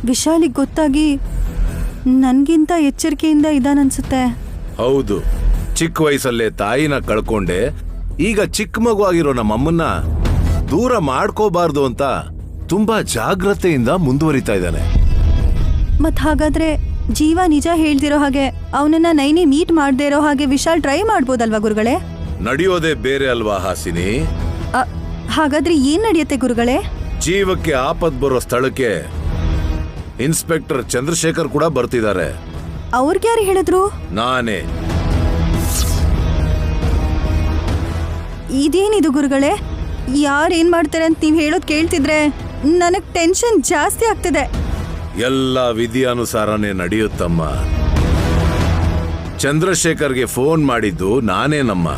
ವಿಶಾಲಿಗೆ ಗೊತ್ತಾಗಿ ನನ್ಗಿಂತ ಎಚ್ಚರಿಕೆಯಿಂದ ಇದಾನನ್ಸುತ್ತೆ. ಹೌದು, ಚಿಕ್ಕ ವಯಸ್ಸಲ್ಲೇ ತಾಯಿನ ಕಳ್ಕೊಂಡೆ. ಈಗ ಚಿಕ್ಕ ಮಗು ಆಗಿರೋ ನಮ್ಮಮ್ಮನ್ನ ದೂರ ಮಾಡ್ಕೋಬಾರ್ದು ಅಂತ ತುಂಬಾ ಜಾಗ್ರತೆಯಿಂದ ಮುಂದುವರಿತಾ ಇದ್ದಾನೆ. ಮತ್ ಹಾಗಾದ್ರೆ ಜೀವ ನಿಜ ಹೇಳ್ದಿರೋ ಹಾಗೆ ಅವನನ್ನ ನೈನಿ ಮೀಟ್ ಮಾಡದೇ ಇರೋ ಹಾಗೆ ವಿಶಾಲ್ ಟ್ರೈ ಮಾಡ್ಬೋದಲ್ವಾ ಗುರುಗಳೇ? ನಡೆಯೋದೇ ಬೇರೆ ಅಲ್ವಾ ಹಾಸಿನಿ? ಹಾಗಾದ್ರೆ ಏನ್ ನಡೆಯುತ್ತೆ ಗುರುಗಳೇ? ಜೀವಕ್ಕೆ ಆಪತ್ ಬರೋ ಸ್ಥಳಕ್ಕೆ ಇನ್ಸ್ಪೆಕ್ಟರ್ ಚಂದ್ರಶೇಖರ್ ಕೂಡ ಬರ್ತಿದ್ದಾರೆ. ಅವ್ರಿಗೆ ಯಾರು ಹೇಳಿದ್ರು? ನಾನೇ. ಇದೇನಿದು ಗುರುಗಳೇ? ಯಾರೇನ್ ಮಾಡ್ತಾರೆ ಅಂತ ನೀವ್ ಹೇಳೋದ್ ಕೇಳ್ತಿದ್ರೆ ನನಗ್ ಟೆನ್ಷನ್ ಜಾಸ್ತಿ ಆಗ್ತಿದೆ. ಎಲ್ಲ ವಿಧಿ ಅನುಸಾರನೇ ನಡೆಯುತ್ತಮ್ಮ. ಚಂದ್ರಶೇಖರ್ಗೆ ಫೋನ್ ಮಾಡಿದ್ದು ನಾನೇನಮ್ಮ.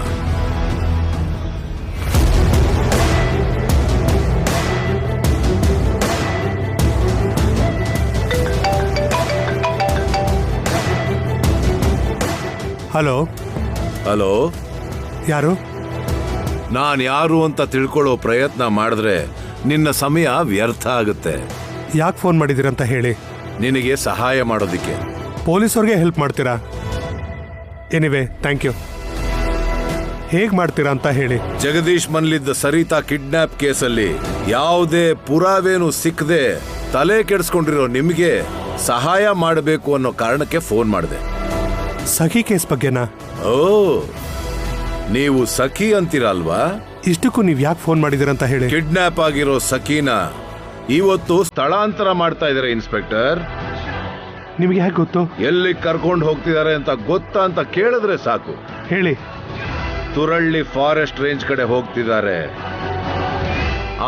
ಹಲೋ ಹಲೋ, ಯಾರು? ನಾನ್ ಯಾರು ಅಂತ ತಿಳ್ಕೊಳ್ಳೋ ಪ್ರಯತ್ನ ಮಾಡಿದ್ರೆ ನಿನ್ನ ಸಮಯ ವ್ಯರ್ಥ ಆಗುತ್ತೆ. ಯಾಕೆ ಫೋನ್ ಮಾಡಿದ್ದೀರಂತ ಹೇಳಿ. ನಿನಗೆ ಸಹಾಯ ಮಾಡೋದಿಕ್ಕೆ. ಪೊಲೀಸವ್ರಿಗೆ ಹೆಲ್ಪ್ ಮಾಡ್ತೀರಾ? Anyway thank you. ಹೇಗೆ ಮಾಡ್ತೀರಾ ಅಂತ ಹೇಳಿ. ಜಗದೀಶ್ ಮನ್ಲಿದ್ದ ಸರಿತಾ ಕಿಡ್ನಾಪ್ ಕೇಸಲ್ಲಿ ಯಾವುದೇ ಪುರಾವೇನು ಸಿಕ್ಕದೆ ತಲೆ ಕೆಡಿಸ್ಕೊಂಡಿರೋ ನಿಮಗೆ ಸಹಾಯ ಮಾಡಬೇಕು ಅನ್ನೋ ಕಾರಣಕ್ಕೆ ಫೋನ್ ಮಾಡಿದೆ. ಸಖಿ ಕೇಸ್ ಬಗ್ಗೆನಾ? ಓ, ನೀವು ಸಖಿ ಅಂತೀರಲ್ವಾ? ಇಷ್ಟಕ್ಕೂ ನೀವು ಯಾಕೆ ಫೋನ್ ಮಾಡಿದಿರಂತ ಹೇಳಿ. ಕಿಡ್ನಾಪ್ ಆಗಿರೋ ಸಖಿನ ಇವತ್ತು ಸ್ಥಳಾಂತರ ಮಾಡ್ತಾ ಇದ್ದಾರೆ ಇನ್ಸ್ಪೆಕ್ಟರ್. ನಿಮಗೆ ಹೇಗೆ ಗೊತ್ತು? ಎಲ್ಲಿ ಕರ್ಕೊಂಡು ಹೋಗ್ತಿದ್ದಾರೆ ಅಂತ ಗೊತ್ತಾ ಅಂತ ಕೇಳಿದ್ರೆ ಸಾಕು. ಹೇಳಿ. ತುರಳ್ಳಿ ಫಾರೆಸ್ಟ್ ರೇಂಜ್ ಕಡೆ ಹೋಗ್ತಿದ್ದಾರೆ.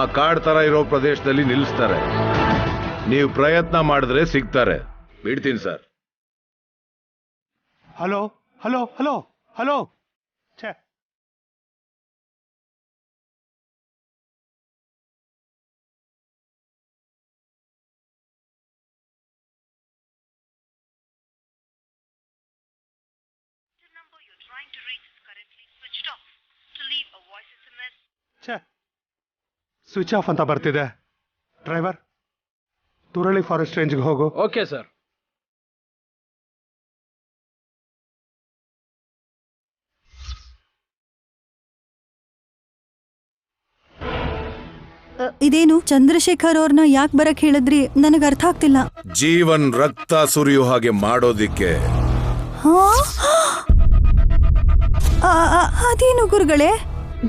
ಆ ಕಾಡ್ ತರ ಇರೋ ಪ್ರದೇಶದಲ್ಲಿ ನಿಲ್ಲಿಸ್ತಾರೆ. ನೀವು ಪ್ರಯತ್ನ ಮಾಡಿದ್ರೆ ಸಿಗ್ತಾರೆ. ಬಿಡ್ತೀನಿ sir. Hello hello hello hello. ಛೇ, ಸ್ವಿಚ್ ಆಫ್ ಅಂತ ಬರ್ತಿದೆ. ಡ್ರೈವರ್, ತುರಳಿ ಫಾರೆಸ್ಟ್ ರೇಂಜ್ಗೆ ಹೋಗು. Okay sir. ಇದೇನು ಚಂದ್ರಶೇಖರ್ ಅವ್ರನ್ನ ಯಾಕೆ ಬರಕ್ ಹೇಳಿದ್ರಿ? ನನಗೆ ಅರ್ಥ ಆಗ್ತಿಲ್ಲ. ಜೀವನ್ ರಕ್ತ ಸುರಿಯೋ ಹಾಗೆ ಮಾಡೋದಿಕ್ಕೆ. ಅದೇನು ಗುರುಗಳೇ?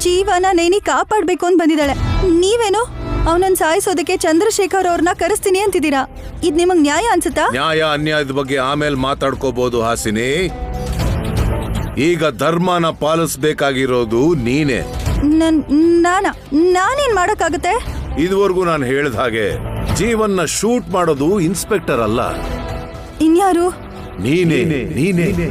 ಜೀವನ ನೈನಿ ಕಾಪಾಡ್ಬೇಕು ಅಂತ ಬಂದಿದ್ದಾಳೆ. ನೀವೇನು ಅವನನ್ನ ಸಾಯಿಸೋದಕ್ಕೆ ಚಂದ್ರಶೇಖರ್ ಅವ್ರನ್ನ ಕರೆಸ್ತೀನಿ ಅಂತಿದ್ದೀರಾ? ಇದ್ ನಿಮಗ್ ನ್ಯಾಯ ಅನ್ಸುತ್ತಾ? ನ್ಯಾಯ ಅನ್ಯಾಯದ ಬಗ್ಗೆ ಆಮೇಲೆ ಮಾತಾಡ್ಕೋಬಹುದು ಹಾಸಿನಿ. ಈಗ ಧರ್ಮನ ಪಾಲಿಸ್ಬೇಕಾಗಿರೋದು ನೀನೇ. ನಾನೇನ್ ಮಾಡಕ್ಕಾಗತ್ತೆ? ಇದುವರೆಗೂ ನಾನು ಹೇಳ್ದ ಹಾಗೆ ಜೀವನ್ನ ಶೂಟ್ ಮಾಡೋದು ಇನ್ಸ್ಪೆಕ್ಟರ್ ಅಲ್ಲ. ಇನ್ಯಾರು? ನೀನೇ.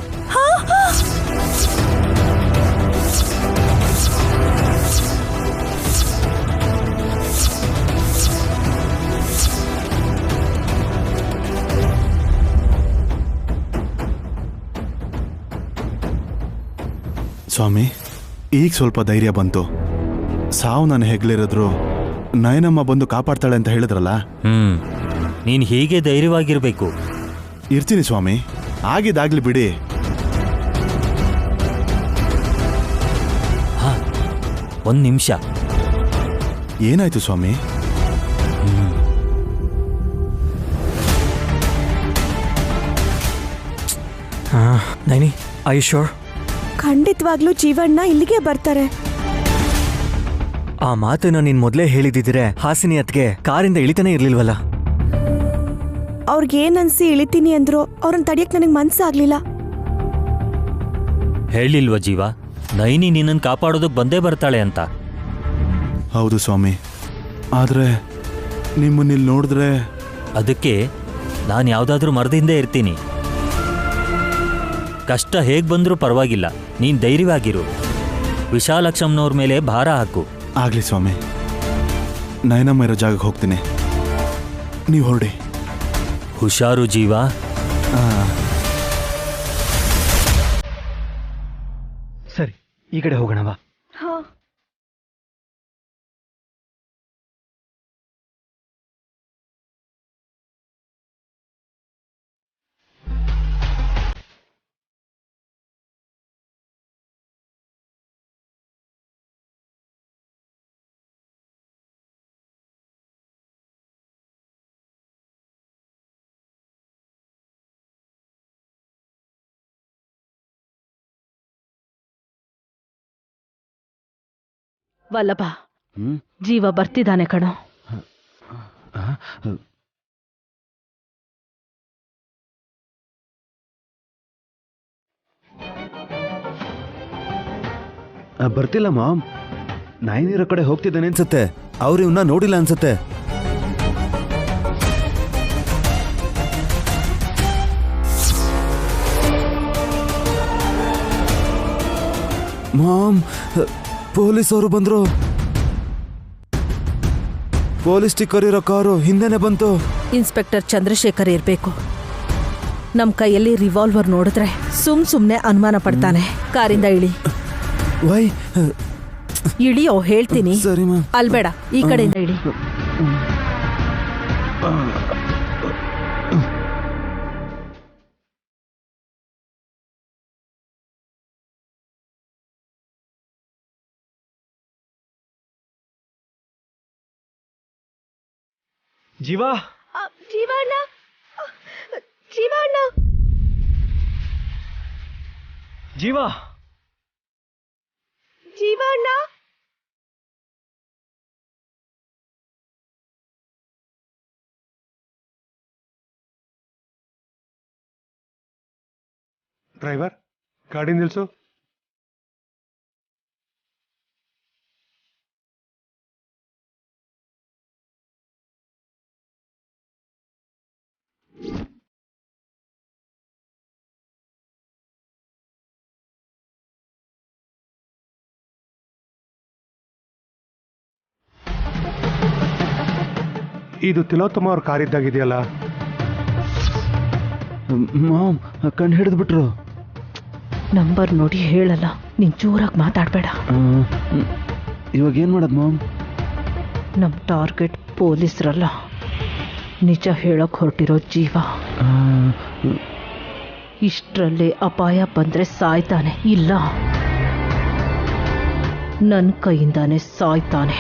ಸ್ವಾಮಿ, ಈಗ ಸ್ವಲ್ಪ ಧೈರ್ಯ ಬಂತು. ಸಾವು ನನ್ನ ಹೆಗ್ಲಿರಿದ್ರು ನಯನಮ್ಮ ಬಂದು ಕಾಪಾಡ್ತಾಳೆ ಅಂತ ಹೇಳಿದ್ರಲ್ಲ. ನೀನ್ ಹೀಗೆ ಧೈರ್ಯವಾಗಿರ್ಬೇಕು. ಇರ್ತೀನಿ ಸ್ವಾಮಿ, ಆಗಿದ್ದಾಗ್ಲಿ ಬಿಡಿ. ಒಂದ್ ನಿಮಿಷ. ಏನಾಯ್ತು ಸ್ವಾಮಿ? Naini, I sure? ಖಂಡಿತವಾಗ್ಲೂ ಜೀವಣ್ಣ ಇಲ್ಲಿಗೆ ಬರ್ತಾರೆ. ಆ ಮಾತನ್ನ ನೀನ್ ಮೊದ್ಲೇ ಹೇಳಿದಿದ್ರೆ ಹಾಸಿನಿ ಅತ್ಗೆ ಕಾರಿಂದ ಇಳಿತಾನೆ ಇರ್ಲಿಲ್ವಲ್ಲ. ಅವ್ರಿಗೇನನ್ಸಿ ಇಳಿತೀನಿ ಅಂದ್ರು ಅವ್ರನ್ನ ತಡಿಯಕ್ ನನಗೆ ಮನ್ಸಾಗ್ಲಿಲ್ಲ. ಹೇಳಿಲ್ವ ಜೀವ, ನೈನಿ ನಿನ್ನನ್ ಕಾಪಾಡೋದಕ್ ಬಂದೇ ಬರ್ತಾಳೆ ಅಂತ? ಹೌದು ಸ್ವಾಮಿ, ಆದ್ರೆ ನಿಮ್ಮನ್ನಿಲ್ಲಿ ನೋಡಿದ್ರೆ. ಅದಕ್ಕೆ ನಾನು ಯಾವ್ದಾದ್ರೂ ಮರದಿಂದ ಇರ್ತೀನಿ. ಕಷ್ಟ ಹೇಗ್ ಬಂದ್ರೂ ಪರವಾಗಿಲ್ಲ, ನೀನ್ ಧೈರ್ಯವಾಗಿರು. ವಿಶಾಲಕ್ಷಮ್ನವ್ರ ಮೇಲೆ ಭಾರ ಹಾಕು. ಆಗ್ಲಿ ಸ್ವಾಮಿ, ನಯನಮ್ಮ ಇರೋ ಜಾಗಕ್ಕೆ ಹೋಗ್ತೀನಿ, ನೀವು ಹೊರಡಿ. ಹುಷಾರು ಜೀವ. ಸರಿ, ಈ ಕಡೆ ಹೋಗೋಣವಾ? ವಲ್ಲಭ, ಜೀವ ಬರ್ತಿದ್ದಾನೆ ಕಣೋ. ಬರ್ತಿಲ್ಲ ಮಾಮ್. ನೈನಿರೋ ಕಡೆ ಹೋಗ್ತಿದ್ದಾನೆ ಅನ್ಸುತ್ತೆ. ಅವ್ರು ಇವನ್ನ ನೋಡಿಲ್ಲ ಅನ್ಸುತ್ತೆ. ಮಾಮ್, ಪೊಲೀಸ್ ಅವರು ಬಂದ್ರು. ಪೊಲೀಸ್ ಸ್ಟಿಕ್ಕರ್ ಇರೋ ಕಾರು ಹಿಂದೆನೆ ಬಂತು. ಇನ್ಸ್ಪೆಕ್ಟರ್ ಚಂದ್ರಶೇಖರ್ ಇರ್ಬೇಕು. ನಮ್ ಕೈಯಲ್ಲಿ ರಿವಾಲ್ವರ್ ನೋಡಿದ್ರೆ ಸುಮ್ನೆ ಅನುಮಾನ ಪಡ್ತಾನೆ. ಕಾರಿಂದ ಇಳಿ. ವೈ ಇಳಿಯೋ ಹೇಳ್ತೀನಿ. ಸರಿ ಮ್ಯಾಮ್. ಅಲ್ಬೇಡ, ಈ ಕಡೆಯಿಂದ ಇಳಿ. ಜೀವಾ, ಜೀವಣ್ಣ, ಜೀವಣ್ಣ, ಜೀವಾ, ಜೀವಣ್ಣ. ಡ್ರೈವರ್, ಗಾಡಿ ನಿಲ್ಸು. ಇದು ತಿಲೋತ್ತಮ ಅವ್ರ ಕಾರ್ ಇದ್ದಾಗಿದೆಯಲ್ಲ. ಮಾಮ್, ಕಣ್ಣು ಹಿಡಿದು ಬಿಟ್ರು. ನಂಬರ್ ನೋಡಿ ಹೇಳಲ್ಲ. ನೀನ್ ಜೋರಾಗಿ ಮಾತಾಡ್ಬೇಡ. ಇವಾಗ ಏನ್ ಮಾಡೋದು ಮಾಮ್? ನಮ್ ಟಾರ್ಗೆಟ್ ಪೊಲೀಸರಲ್ಲ, ನಿಜ ಹೇಳಕ್ ಹೊರಟಿರೋ ಜೀವ. ಇಷ್ಟರಲ್ಲೇ ಅಪಾಯ ಬಂದ್ರೆ ಸಾಯ್ತಾನೆ, ಇಲ್ಲ ನನ್ನ ಕೈಯಿಂದಾನೆ ಸಾಯ್ತಾನೆ.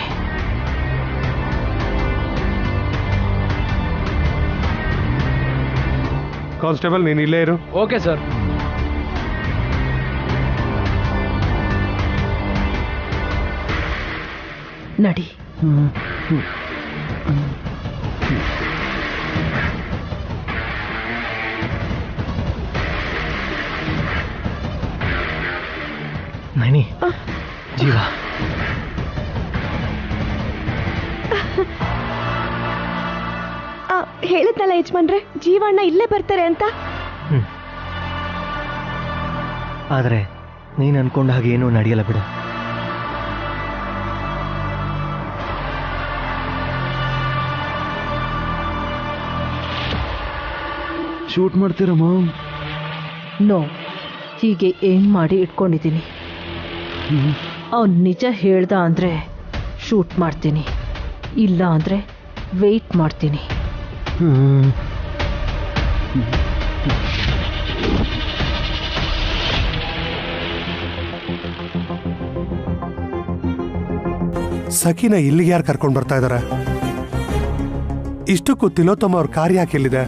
ಕಾನ್ಸ್ಟೇಬಲ್, ನೀನು ಇಲ್ಲೇ ಇರು. Okay sir. ನಡಿ. ನೈನಿ, ಜೀವ ಹೇಳದ್ನಲ್ಲ ಯಜಮಾನ್ರೆ, ಜೀವಣ್ಣ ಇಲ್ಲೇ ಬರ್ತಾರೆ ಅಂತ. ಆದರೆ ನೀನು ಅನ್ಕೊಂಡ ಹಾಗೆ ಏನೂ ನಡೆಯಲ್ಲ ಬಿಡು. ಶೂಟ್ ಮಾಡ್ತೀರಾ ಮಾಮ್? ನೋ, ಹೀಗೆ ಏನ್ ಮಾಡಿ ಇಟ್ಕೊಂಡಿದ್ದೀನಿ. ಅವ್ನು ನಿಜ ಹೇಳ್ದ ಅಂದ್ರೆ ಶೂಟ್ ಮಾಡ್ತೀನಿ, ಇಲ್ಲ ಅಂದ್ರೆ ವೆಯ್ಟ್ ಮಾಡ್ತೀನಿ. ಸಖಿನ ಇಲ್ಲಿಗೆ ಯಾರು ಕರ್ಕೊಂಡು ಬರ್ತಾ ಇದಾರೆ? ಇಷ್ಟಕ್ಕೂ ತಿಲೋತ್ತಮ ಅವ್ರ ಕಾರ್ ಯಾಕೆ ಎಲ್ಲಿದೆ?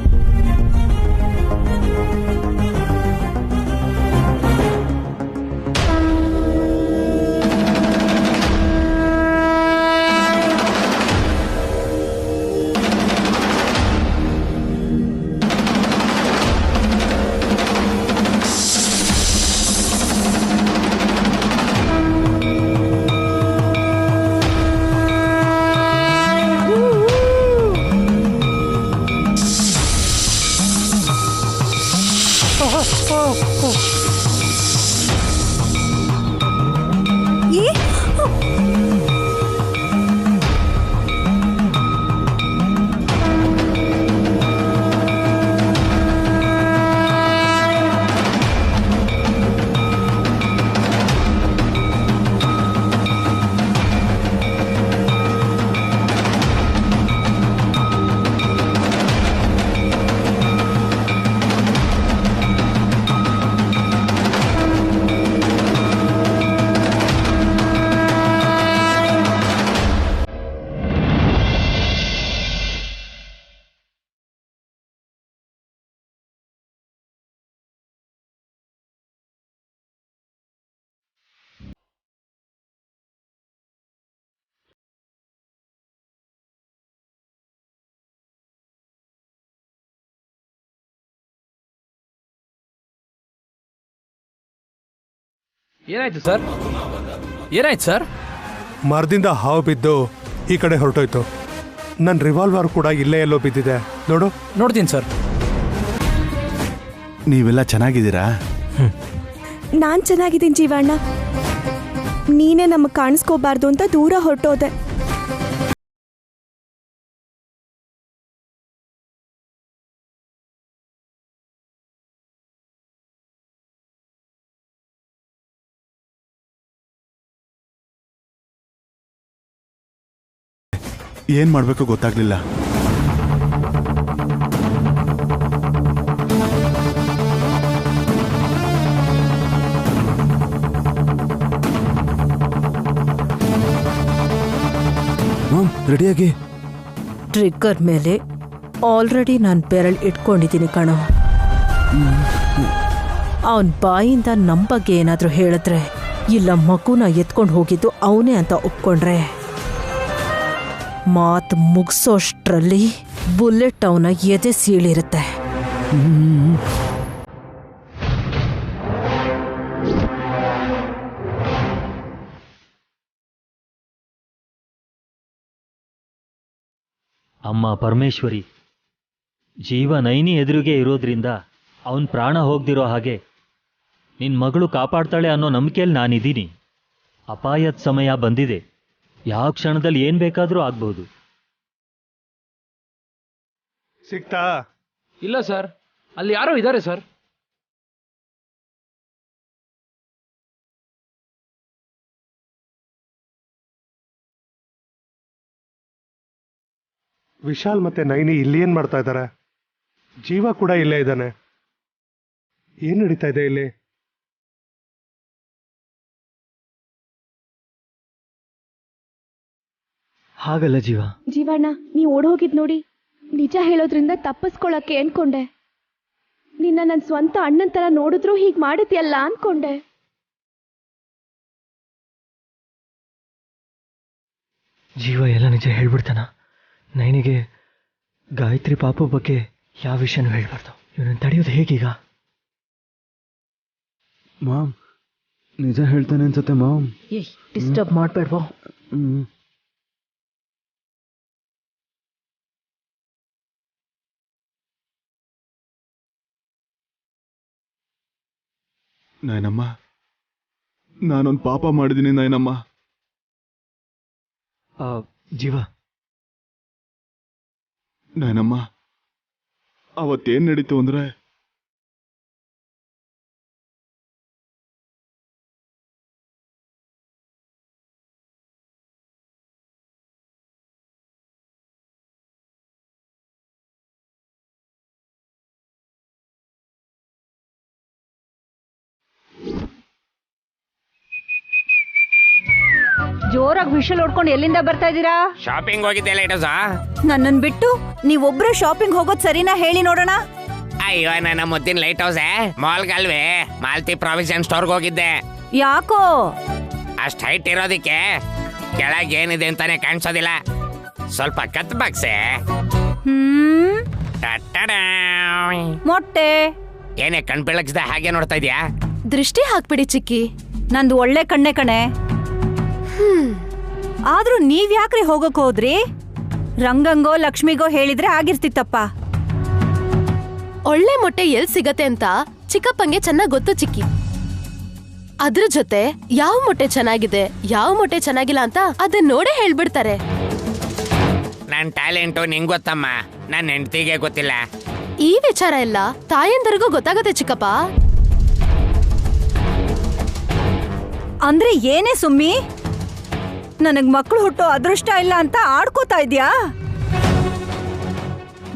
ಏನಾಯ್ತು ಸರ್? ಏನಾಯ್ತು ಸರ್? ಮರದಿಂದ ಹಾವು ಬಿದ್ದು ಈ ಕಡೆ ಹೊರಟೋಯ್ತು. ನನ್ನ ರಿವಾಲ್ವರ್ ಕೂಡ ಇಲ್ಲೇ ಎಲ್ಲೋ ಬಿದ್ದಿದೆ ನೋಡು. ನೋಡ್ತೀನಿ ಸರ್. ನೀವೆಲ್ಲ ಚೆನ್ನಾಗಿದ್ದೀರಾ? ನಾನ್ ಚೆನ್ನಾಗಿದ್ದೀನಿ ಜೀವಣ್ಣ. ನೀನೇ ನಮಗೆ ಕಾಣಿಸ್ಕೋಬಾರ್ದು ಅಂತ ದೂರ ಹೊರಟೋದೆ. ಏನ್ ಮಾಡ್ಬೇಕು ಗೊತ್ತಾಗ್ಲಿಲ್ಲ. ರೆಡಿಯಾಗಿ. ಟ್ರಿಗ್ಗರ್ ಮೇಲೆ ಆಲ್ರೆಡಿ ನಾನು ಬೆರಳು ಇಟ್ಕೊಂಡಿದ್ದೀನಿ ಕಣೋ. ಅವನ ಬಾಯಿಂದ ನಮ್ಮ ಬಗ್ಗೆ ಏನಾದರೂ ಹೇಳಿದ್ರೆ, ಇಲ್ಲ ಮಗುನ ಎತ್ಕೊಂಡು ಹೋಗಿದ್ದು ಅವನೇ ಅಂತ ಒಪ್ಕೊಂಡ್ರೆ, ಮಾತು ಮುಗಿಸೋಷ್ಟ್ರಲ್ಲಿ ಬುಲೆಟ್ ಅವನ ಎದೆ ಸೀಳಿರುತ್ತೆ. ಅಮ್ಮ ಪರಮೇಶ್ವರಿ, ಜೀವ ನೈನಿ ಎದುರಿಗೆ ಇರೋದ್ರಿಂದ ಅವನ ಪ್ರಾಣ ಹೋಗ್ದಿರೋ ಹಾಗೆ ನಿನ್ನ ಮಗಳು ಕಾಪಾಡ್ತಾಳೆ ಅನ್ನೋ ನಂಬಿಕೆಯಲ್ಲಿ ನಾನಿದ್ದೀನಿ. ಅಪಾಯದ ಸಮಯ ಬಂದಿದೆ. ಯಾವ ಕ್ಷಣದಲ್ಲಿ ಏನು ಬೇಕಾದರೂ ಆಗ್ಬೋದು. ಸಿಕ್ತಾ? ಇಲ್ಲ ಸರ್, ಅಲ್ಲಿ ಯಾರೋ ಇದ್ದಾರೆ ಸರ್. ವಿಶಾಲ್ ಮತ್ತೆ ನೈನಿ ಇಲ್ಲಿ ಏನ್ ಮಾಡ್ತಾ ಇದ್ದಾರೆ? ಜೀವ ಕೂಡ ಇಲ್ಲೇ ಇದ್ದಾನೆ. ಏನ್ ನಡೀತಾ ಇದೆ ಇಲ್ಲಿ? ಹಾಗಲ್ಲ ಜೀವ. ಜೀವಣ್ಣ, ನೀ ಓಡೋಗಿದ್ ನೋಡಿ ನಿಜ ಹೇಳೋದ್ರಿಂದ ತಪ್ಪಿಸ್ಕೊಳಕ್ಕೆ ಅನ್ಕೊಂಡೆ. ನಿನ್ನ ನನ್ನ ಸ್ವಂತ ಅಣ್ಣನ ತರ ನೋಡಿದ್ರು ಹೀಗ್ ಮಾಡುತ್ತೀಯಲ್ಲ ಅನ್ಕೊಂಡೆ. ಜೀವ ಎಲ್ಲ ನಿಜ ಹೇಳ್ಬಿಡ್ತಾನ? ನೈನಿಗೆ ಗಾಯತ್ರಿ ಪಾಪು ಬಗ್ಗೆ ಯಾವ ವಿಷಯನೂ ಹೇಳ್ಬಾರ್ದು. ಇವನನ್ನು ತಡೆಯೋದು ಹೇಗೀಗ? ಮಾಮ್ ನಿಜ ಹೇಳ್ತಾನೆ ಅನ್ಸುತ್ತೆ ಮಾಮ್. ಡಿಸ್ಟರ್ಬ್ ಮಾಡಬೇಡ್ವೋ. ನಾಯನಮ್ಮ, ನಾನೊಂದು ಪಾಪ ಮಾಡಿದ್ದೀನಿ ನಾಯನಮ್ಮ. ಜೀವ, ನಾಯನಮ್ಮ, ಅವತ್ತೇನ್ ನಡೀತು ಅಂದ್ರೆ, ಜೋರಾಗಿ ವಿಷಲ್ ಹೊಡ್ಕೊಂಡು ಎಲ್ಲಿಂದ ಬರ್ತಾ ಇದ್ದೀರಾ? ಶಾಪಿಂಗ್ ಹೋಗಿದ್ದೆ ಲೈಟೋಸ. ನನ್ನನ್ ಬಿಟ್ಟು ನೀವೊಬ್ರು ಶಾಪಿಂಗ್ ಹೋಗೋದ್ ಸರಿನಾ ಹೇಳಿ ನೋಡೋಣ. ಅಯ್ಯೋ, ನನ್ನ ಮುದ್ದಿನ ಲೈಟ್ ಹೌಸೆ ಮಾಲ್ಗಲ್ವೇ ಮಾಲ್ತಿ ಪ್ರಾವಿಷನ್ ಸ್ಟೋರ್ಗೆ ಹೋಗಿದ್ದೆ. ಯಾಕೋ? ಅಷ್ಟ್ ಹೈಟ್ ಇರೋದಿಕ್ಕೆ ಕೆಳಗೆ ಏನಿದೆ ಅಂತಾನೆ ಕಾಣಿಸೋದಿಲ್ಲ. ಸ್ವಲ್ಪ ಕತ್ ಬಾಕ್ಸೆ. ಮೊಟ್ಟೆ ಏನೇ ಕಣ್ ಬೆಳಗ್ಸ್ದ ಹಾಗೆ ನೋಡ್ತಾ ಇದ್ಯಾ? ದೃಷ್ಟಿ ಹಾಕ್ಬಿಡಿ ಚಿಕ್ಕಿ. ನಂದು ಒಳ್ಳೆ ಕಣ್ಣೆ ಕಣೆ. ಆದ್ರೂ ನೀವ್ ಯಾಕ್ರಿ ಹೋಗಕ್ ಹೋದ್ರಿ? ರಂಗಂಗೋ ಲಕ್ಷ್ಮಿಗೋ ಹೇಳಿದ್ರೆ ಆಗಿರ್ತಿತ್ತಪ್ಪ. ಒಳ್ಳೆ ಮೊಟ್ಟೆ ಎಲ್ ಸಿಗತ್ತೆ ಅಂತ ಚಿಕ್ಕಪ್ಪಂಗೆ ಚೆನ್ನಾಗ್ ಗೊತ್ತು ಚಿಕ್ಕಿ. ಅದ್ರ ಜೊತೆ ಯಾವ ಮೊಟ್ಟೆ ಚೆನ್ನಾಗಿದೆ, ಯಾವ ಮೊಟ್ಟೆ ಚೆನ್ನಾಗಿಲ್ಲ ಅಂತ ಅದನ್ನ ನೋಡೇ ಹೇಳ್ಬಿಡ್ತಾರೆ. ನನ್ ಟ್ಯಾಲೆಂಟು ನಿಂಗ್ ಗೊತ್ತಮ್ಮ, ನನ್ನ ಹೆಂಡತಿಗೆ ಗೊತ್ತಿಲ್ಲ. ಈ ವಿಚಾರ ಎಲ್ಲ ತಾಯಂದರಿಗೂ ಗೊತ್ತಾಗತ್ತೆ ಚಿಕ್ಕಪ್ಪ. ಅಂದ್ರೆ ಏನೇ ಸುಮ್ಮಿ, ನನಗ್ ಮಕ್ಕಳು ಹುಟ್ಟೋ ಅದೃಷ್ಟ ಇಲ್ಲ ಅಂತ ಆಡ್ಕೋತಾ ಇದ್ಯಾ?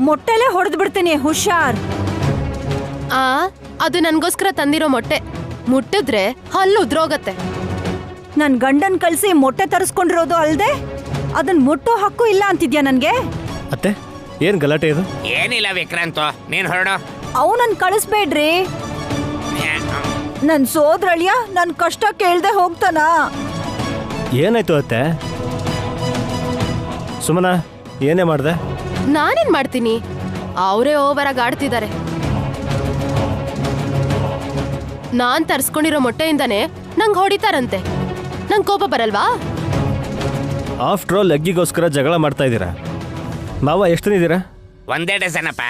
ಮೊಟ್ಟೆಲೆ ಹೊಡೆದು ಬಿಡ್ತೀನಿ, ಹುಷಾರ್. ಅದು ನನ್ಗೋಸ್ಕರ ತಂದಿರೋ ಮೊಟ್ಟೆ. ಮುಟ್ಟಿದ್ರೆ ಹಲ್ಲು ಉದ್ರೋಗತ್ತೆ. ನನ್ ಗಂಡನ್ ಕಳ್ಸಿ ಮೊಟ್ಟೆ ತರಿಸ್ಕೊಂಡಿರೋದು ಅಲ್ದೆ ಅದನ್ ಮುಟ್ಟೋ ಹಕ್ಕು ಇಲ್ಲ ಅಂತಿದ್ಯಾ ನನ್ಗೆ? ಅತ್ತೆ, ಏನ್ ಗಲಾಟೆ ಇದು? ಏನಿಲ್ಲ ವಿಕ್ರಾಂತ್, ನೀನ್ ಹೊರಡು. ಅವನನ್ ಕಳಿಸ್ಬೇಡ್ರಿ. ನನ್ ಸೋದ್ರಳ್ಯ ನನ್ ಕಷ್ಟ ಕೇಳ್ದೆ ಹೋಗ್ತಾನ. ಏನಾಯ್ತು ಅತ್ತೆ? ಸುಮನಾ, ಏನೇ ಮಾಡ್ದೆ? ನಾನೇನ್ ಮಾಡ್ತೀನಿ, ಅವರೇ ಓವರಾಗಿ ಆಡ್ತಿದ್ದಾರೆ. ನಾನ್ ತರ್ಸ್ಕೊಂಡಿರೋ ಮೊಟ್ಟೆಯಿಂದಾನೆ ನಂಗ್ ಹೊಡಿತಾರಂತೆ. ನಂಗ್ ಕೋಪ ಬರಲ್ವಾ? ಆಫ್ಟರ್ ಆಲ್ ಎಗ್ಗಿಗೋಸ್ಕರ ಜಗಳ ಮಾಡ್ತಾ ಇದ್ದೀರಾ. ಮಾವ ಎಷ್ಟು ಇದ್ದೀರಾ? ಒಂದೇ ಡಜನಪ್ಪ.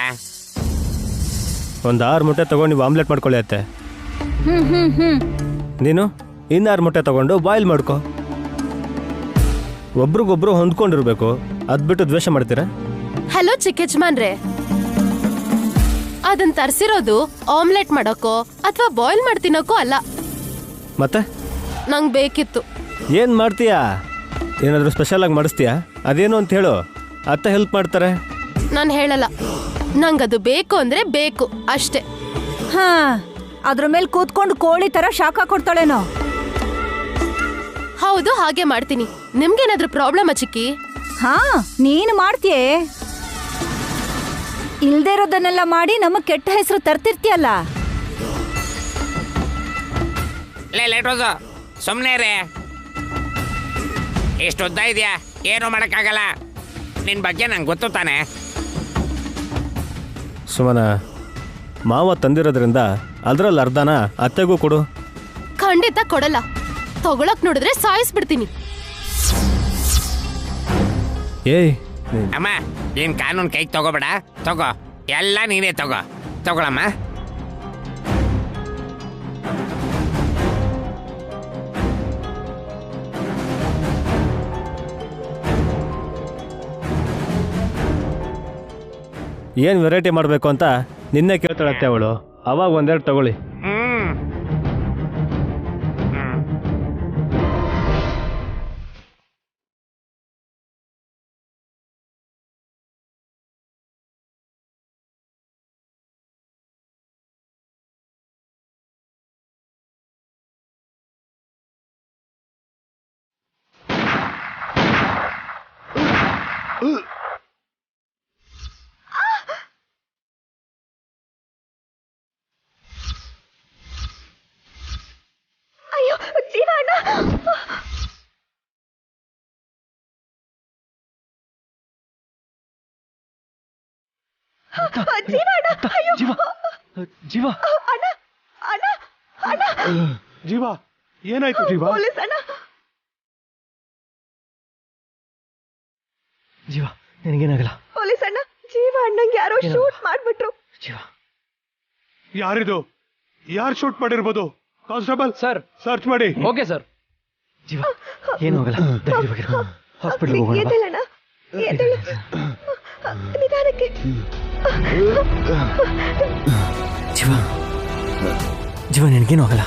ಒಂದು 6 ಮೊಟ್ಟೆ ತಗೊಂಡು ನೀವು ಆಮ್ಲೆಟ್ ಮಾಡ್ಕೊಳ್ಳಿ ಅತ್ತೆ. ನೀನು ಇನ್ನು 6 ಮೊಟ್ಟೆ ತಗೊಂಡು ಬಾಯ್ಲ್ ಮಾಡ್ಕೊ. ಒಬ್ರಿಗೊಬ್ರು ಹೊಂದ್ಕೊಂಡಿರ್ಬೇಕು. ಅದ್ ಬಿಟ್ಟು ದ್ವೇಷ ಮಾಡ್ತೀರಾ? ಹಲೋ ಚಿಕ್ಕ ಯಜಮಾನ್ರೆ, ಅದನ್ ತರ್ಸಿರೋದು ಆಮ್ಲೆಟ್ ಮಾಡೋಕೋ ಅಥವಾ ಬಾಯ್ಲ್ ಮಾಡಿ ತಿನ್ನೋಕೋ ಅಲ್ಲ. ಮತ್ತೆ ನಂಗ್ ಬೇಕಿತ್ತು. ಏನು ಮಾಡ್ತೀಯಾ? ಏನಾದರೂ ಸ್ಪೆಷಲ್ ಆಗಿ ಮಾಡಿಸ್ತೀಯಾ? ಅದೇನು ಅಂತ ಹೇಳು, ಅತ್ತೆ ಹೆಲ್ಪ್ ಮಾಡ್ತಾರೆ. ನಾನು ಹೇಳಲ್ಲ, ನಂಗದು ಬೇಕು ಅಂದ್ರೆ ಬೇಕು ಅಷ್ಟೇ. ಹಾ, ಅದ್ರ ಮೇಲೆ ಕೂತ್ಕೊಂಡು ಕೋಳಿ ತರ ಶಾಖ ಕೊಡ್ತಾಳೇನೋ. ಹೌದು, ಹಾಗೆ ಮಾಡ್ತೀನಿ. ನಿಮ್ಗೇನಾದ್ರೂ ಪ್ರಾಬ್ಲಮ್ ಚಿಕ್ಕಿ? ಹಾ, ನೀನು ಮಾಡ್ತೀಯೇ. ಇಲ್ದೇ ಇರೋದನ್ನೆಲ್ಲ ಮಾಡಿ ನಮಗ್ ಕೆಟ್ಟ ಹೆಸರು ತರ್ತಿರ್ತೀಯಲ್ಲ. ಲೇಟ್ರೋಸು ಸುಮ್ಮನೆ ರೇ. ಎಷ್ಟು ಉದ್ದ ಇದೆಯಾ, ಏನು ಮಾಡೋಕ್ಕಾಗಲ್ಲ. ನಿನ್ನ ಬಗ್ಗೆ ನಂಗೆ ಗೊತ್ತು ತಾನೆ. ಸುಮನ, ಮಾವ ತಂದಿರೋದ್ರಿಂದ ಅದರಲ್ಲಿ ಅರ್ಧನ ಅತ್ತೆಗೂ ಕೊಡು. ಖಂಡಿತ ಕೊಡಲ್ಲ. ತಗೊಳಕ್ ನೋಡಿದ್ರೆ ಸಾಯಿಸ್ಬಿಡ್ತೀನಿ. ಏಯ್ ಅಮ್ಮ, ನೀನ್ ಕಾನೂನು ಕೈಗೆ ತಗೋಬೇಡ. ತಗೋ, ಎಲ್ಲ ನೀನೇ ತಗೊಳಮ್ಮ. ಏನು ವೆರೈಟಿ ಮಾಡಬೇಕು ಅಂತ ನಿನ್ನೆ ಕೇಳ್ತಾಳತ್ತೆ ಅವಳು. ಅವಾಗ ಒಂದೆರಡು ತಗೊಳ್ಳಿ. ಜೀವ ಜೀವ, ಏನಾಯ್ತು ಜೀವ? ಜೀವ, ನಿನಗೇನಾಗಲ್ಲ. ಪೊಲೀಸ್ ಅಣ್ಣ, ಜೀವ ಅಣ್ಣಂಗೆ ಯಾರೋ ಶೂಟ್ ಮಾಡ್ಬಿಟ್ರು. ಜೀವ, ಯಾರಿದು? ಯಾರು ಶೂಟ್ ಮಾಡಿರ್ಬೋದು? ಕಾನ್ಸ್ಟೇಬಲ್ ಸರ್, ಸರ್ಚ್ ಮಾಡಿ. Okay sir. ಜೀವ, ಏನು ಹೋಗಲ್ಲ. ಹಾಸ್ಪಿಟಲ್ ಹೋಗೋಣ. ನಿಧಾನಕ್ಕೆ. ಜೀವ, ಜೀವ, ನಿನಗೇನು ಹೋಗಲ್ಲ.